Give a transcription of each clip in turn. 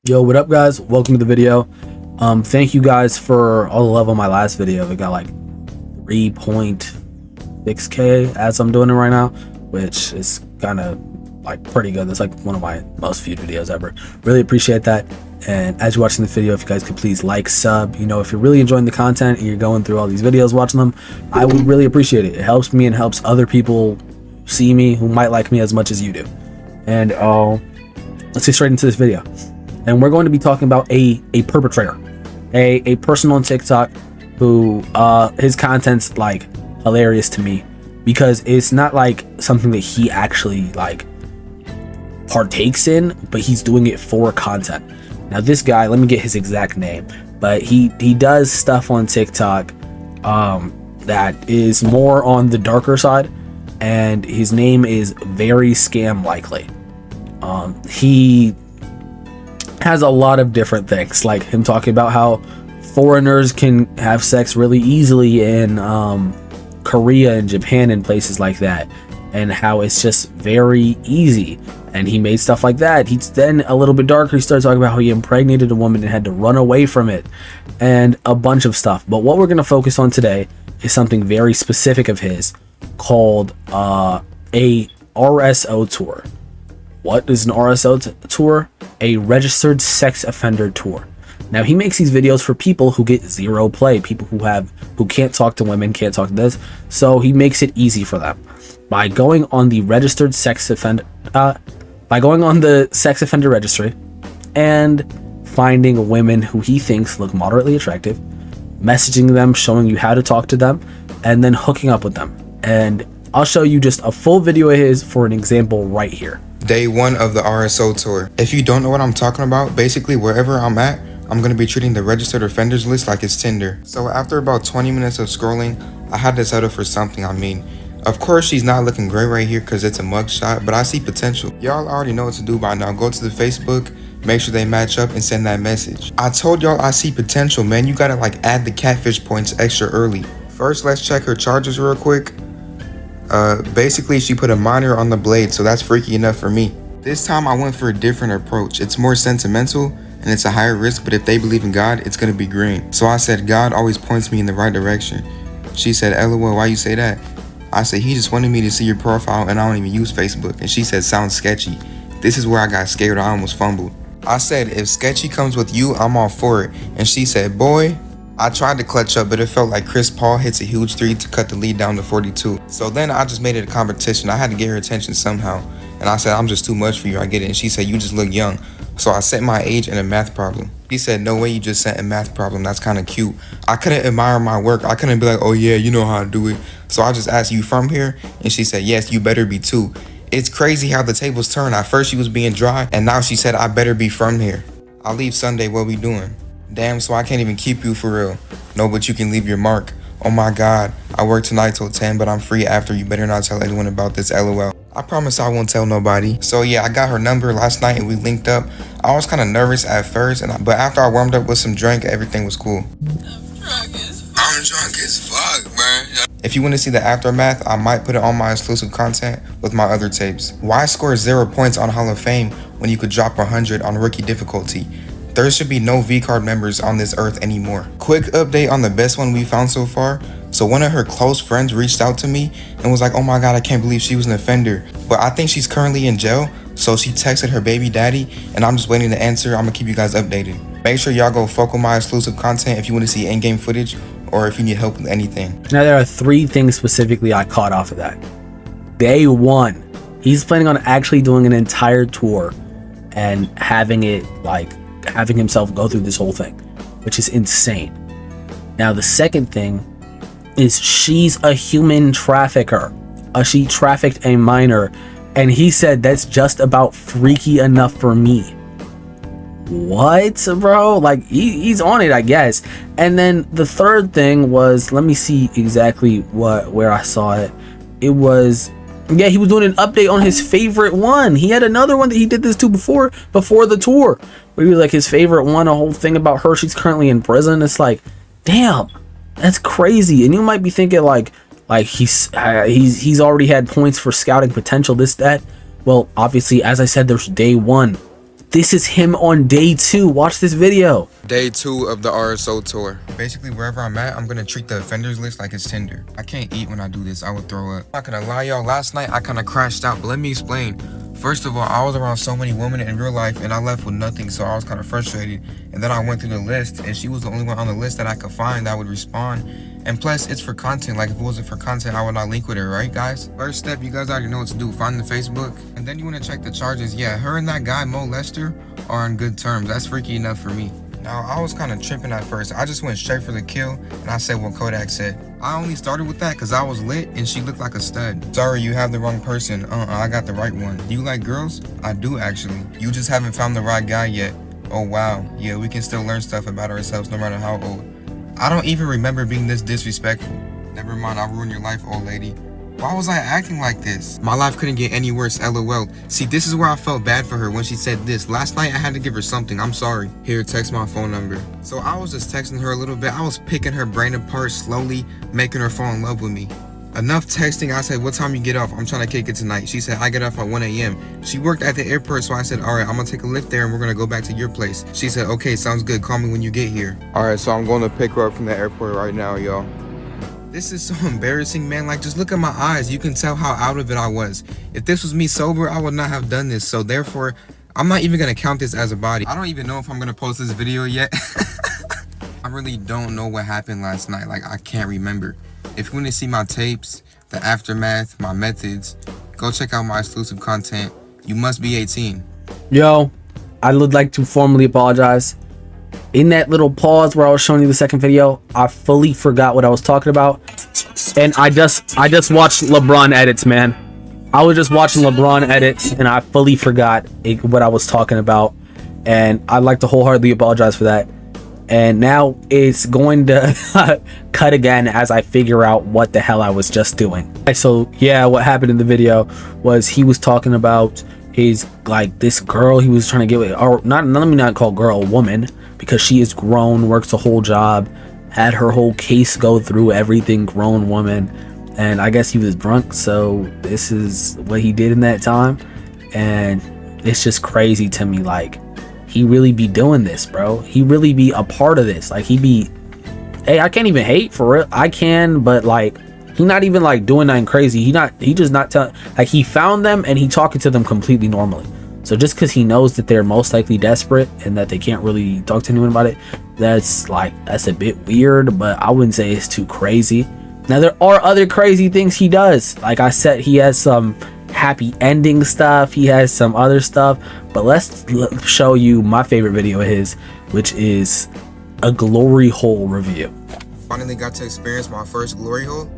Yo, what up guys, welcome to the video. Thank you guys for all the love on my last video. It got like 3.6k as I'm doing it right now, which is kind of like pretty good. That's like one of my most viewed videos ever. Really appreciate that. And as you're watching this video, if you guys could please like, sub, you know, if you're really enjoying the content and you're going through all these videos watching them, I would really appreciate it. It helps me and helps other people see me who might like me as much as you do. And let's get straight into this video. And we're going to be talking about a perpetrator, a person on TikTok who his content's like hilarious to me because it's not like something that he actually like partakes in, but he's doing it for content. Now this guy, let me get his exact name, but he does stuff on TikTok that is more on the darker side, and his name is Very Scam Likely. He has a lot of different things, like him talking about how foreigners can have sex really easily in Korea and Japan and places like that, and how it's just very easy. And he made stuff like that. He's then a little bit darker. He started talking about how he impregnated a woman and had to run away from it, and a bunch of stuff. But what we're going to focus on today is something very specific of his called a RSO tour. What is an RSO tour? A registered sex offender tour. Now he makes these videos for people who get zero play, people who can't talk to women, can't talk to this. So he makes it easy for them by going on the registered sex offender, by going on the sex offender registry and finding women who he thinks look moderately attractive, messaging them, showing you how to talk to them, and then hooking up with them. And I'll show you just a full video of his for an example right here. Day 1 of the RSO tour. If you don't know what I'm talking about, basically wherever I'm at, I'm going to be treating the registered offenders list like it's Tinder. So after about 20 minutes of scrolling, I had to settle for something. Of course she's not looking great right here because it's a mugshot, but I see potential. Y'all already know what to do by now. Go to the Facebook, make sure they match up and send that message. I told y'all I see potential, man. You gotta like add the catfish points extra early. First, let's check her charges real quick. Basically she put a minor on the blade, so that's freaky enough for me. This time I went for a different approach. It's more sentimental and it's a higher risk, but if they believe in God, it's gonna be green. So I said, God always points me in the right direction. She said, LOL, why you say that? I said, he just wanted me to see your profile and I don't even use Facebook. And she said, sounds sketchy. This is where I got scared. I almost fumbled. I said, if sketchy comes with you, I'm all for it. And she said, boy, I tried to clutch up, but it felt like Chris Paul hits a huge 3 to cut the lead down to 42. So then I just made it a competition. I had to get her attention somehow. And I said, I'm just too much for you, I get it. And she said, you just look young. So I sent my age and a math problem. She said, no way you just sent a math problem. That's kind of cute. I couldn't admire my work. I couldn't be like, oh yeah, you know how I do it. So I just asked, you from here? And she said, yes, you better be too. It's crazy how the tables turn. At first she was being dry, and now she said, I better be from here. I'll leave Sunday, what we doing? Damn, so I can't even keep you for real. No, but you can leave your mark. Oh my God, I work tonight till 10, but I'm free after. You better not tell anyone about this, LOL. I promise I won't tell nobody. So yeah, I got her number last night and we linked up. I was kind of nervous at first, but after I warmed up with some drink, everything was cool. I'm drunk as fuck, man. If you want to see the aftermath, I might put it on my exclusive content with my other tapes. Why score 0 points on Hall of Fame when you could drop 100 on rookie difficulty? There should be no V-card members on this earth anymore. Quick update on the best one we found so far. So one of her close friends reached out to me and was like, oh my God, I can't believe she was an offender. But I think she's currently in jail. So she texted her baby daddy and I'm just waiting to answer. I'm gonna keep you guys updated. Make sure y'all go fuck with my exclusive content if you want to see in-game footage or if you need help with anything. Now there are 3 things specifically I caught off of that. Day 1, he's planning on actually doing an entire tour and having himself go through this whole thing, which is insane. Now the second thing is she's a human trafficker. She trafficked a minor, and he said that's just about freaky enough for me. What, bro? Like he's on it, I guess. And then the third thing was, let me see exactly where I saw it. It was, yeah, he was doing an update on his favorite one. He had another one that he did this to before the tour, where he was like his favorite one, a whole thing about her. She's currently in prison. It's like, damn, that's crazy. And you might be thinking like he's already had points for scouting potential, this, that. Well, obviously, as I said, there's day 1. this is him on day 2. Watch this video. Day 2 of the RSO tour. Basically, wherever I'm at, I'm gonna treat the offenders list like it's Tinder. I can't eat when I do this. I would throw up. I'm not gonna lie, y'all. Last night, I kind of crashed out, but let me explain. First of all, I was around so many women in real life, and I left with nothing, so I was kind of frustrated. And then I went through the list, and she was the only one on the list that I could find that would respond. And plus, it's for content. Like, if it wasn't for content, I would not link with her, right, guys? First step, you guys already know what to do. Find the Facebook, and then you want to check the charges. Yeah, her and that guy, Mo Lester, are on good terms. That's freaky enough for me. Now, I was kind of tripping at first. I just went straight for the kill, and I said what Kodak said. I only started with that because I was lit, and she looked like a stud. Sorry, you have the wrong person. I got the right one. Do you like girls? I do, actually. You just haven't found the right guy yet. Oh, wow. Yeah, we can still learn stuff about ourselves no matter how old. I don't even remember being this disrespectful. Never mind, I'll ruin your life, old lady. Why was I acting like this? My life couldn't get any worse, LOL. See, this is where I felt bad for her when she said this. Last night I had to give her something, I'm sorry. Here, text my phone number. So I was just texting her a little bit. I was picking her brain apart slowly, making her fall in love with me. Enough texting, I said, what time you get off? I'm trying to kick it tonight. She said, I get off at 1 a.m. She worked at the airport, so I said, all right, I'm gonna take a lift there and we're gonna go back to your place. She said, okay, sounds good. Call me when you get here. All right, so I'm going to pick her up from the airport right now, y'all. This is so embarrassing, man. Like, just look at my eyes. You can tell how out of it I was. If this was me sober, I would not have done this. So therefore, I'm not even gonna count this as a body. I don't even know if I'm gonna post this video yet. I really don't know what happened last night. Like, I can't remember. If you want to see my tapes, the aftermath, my methods, go check out my exclusive content. You must be 18. Yo, I would like to formally apologize. In that little pause where I was showing you the second video, I fully forgot what I was talking about. And I just watched LeBron edits, man. I was just watching LeBron edits and I fully forgot what I was talking about. And I'd like to wholeheartedly apologize for that. And now it's going to cut again as I figure out what the hell I was just doing. So yeah, what happened in the video was he was talking about his, like, this girl he was trying to get with, or not, let me not call girl a woman, because she is grown, works a whole job, had her whole case go through, everything, grown woman. And I guess he was drunk, so this is what he did in that time. And it's just crazy to me, like, he really be doing this, bro. He really be a part of this. Like, he be, hey, I can't even hate for it. I can, but like, he not even like doing nothing crazy. He just not telling, like, he found them and he talking to them completely normally. So just because he knows that they're most likely desperate and that they can't really talk to anyone about it, that's a bit weird, but I wouldn't say it's too crazy. Now, there are other crazy things he does. Like I said, he has some happy ending stuff, he has some other stuff, but let's show you my favorite video of his, which is a glory hole review. Finally got to experience my first glory hole,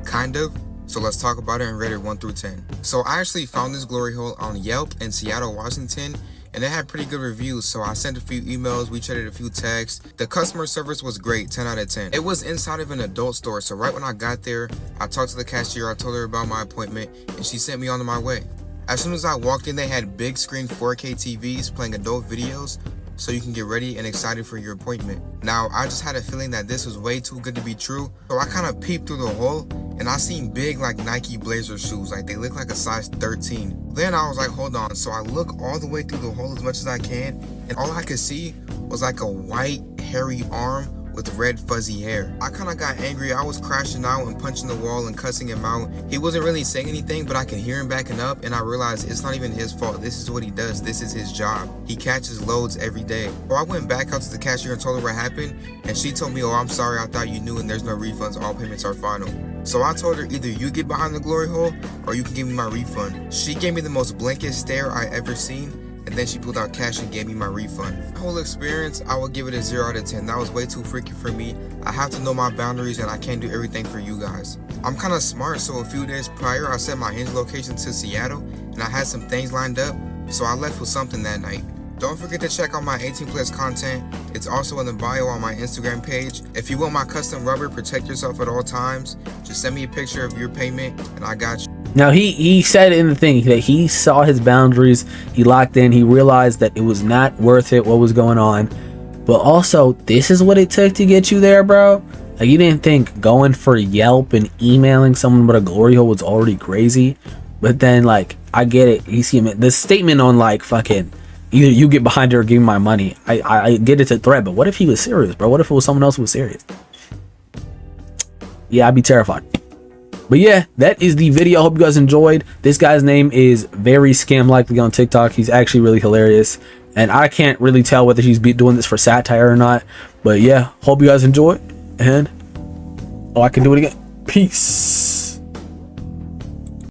kind of. So let's talk about it and rate it 1 through 10. So I actually found this glory hole on Yelp in Seattle, Washington, and it had pretty good reviews. So I sent a few emails, we traded a few texts. The customer service was great, 10 out of 10. It was inside of an adult store. So right when I got there, I talked to the cashier, I told her about my appointment, and she sent me on my way. As soon as I walked in, they had big screen 4K TVs playing adult videos, so you can get ready and excited for your appointment. Now, I just had a feeling that this was way too good to be true, so I kind of peeped through the hole, and I seen big, like, Nike Blazer shoes, like they look like a size 13. Then I was like, hold on, so I look all the way through the hole as much as I can, and all I could see was like a white, hairy arm with red fuzzy hair. I kind of got angry. I was crashing out and punching the wall and cussing him out. He wasn't really saying anything, but I could hear him backing up, and I realized it's not even his fault. This is what he does. This is his job. He catches loads every day. So I went back out to the cashier and told her what happened, and she told me, oh, I'm sorry, I thought you knew, and there's no refunds. All payments are final. So I told her, either you get behind the glory hole or you can give me my refund. She gave me the most blankest stare I ever seen, and then she pulled out cash and gave me my refund. The whole experience, I would give it a 0 out of 10. That was way too freaky for me. I have to know my boundaries, and I can't do everything for you guys. I'm kind of smart, so a few days prior, I set my hinge location to Seattle, and I had some things lined up, so I left with something that night. Don't forget to check out my 18+ content. It's also in the bio on my Instagram page. If you want my custom rubber, protect yourself at all times, just send me a picture of your payment, and I got you. Now, he said in the thing that he saw his boundaries, he locked in, he realized that it was not worth it what was going on. But also, this is what it took to get you there, bro. Like, you didn't think going for Yelp and emailing someone with a glory hole was already crazy. But then, like, I get it. You see him, the statement on, like, fucking either you get behind it or give me my money. I get it's a threat, but what if he was serious, bro? What if it was someone else who was serious? Yeah, I'd be terrified. But yeah, that is the video. I hope you guys enjoyed. This guy's name is very scam likely on TikTok. He's actually really hilarious, and I can't really tell whether he's doing this for satire or not. But yeah, hope you guys enjoy, and oh, I can do it again. Peace.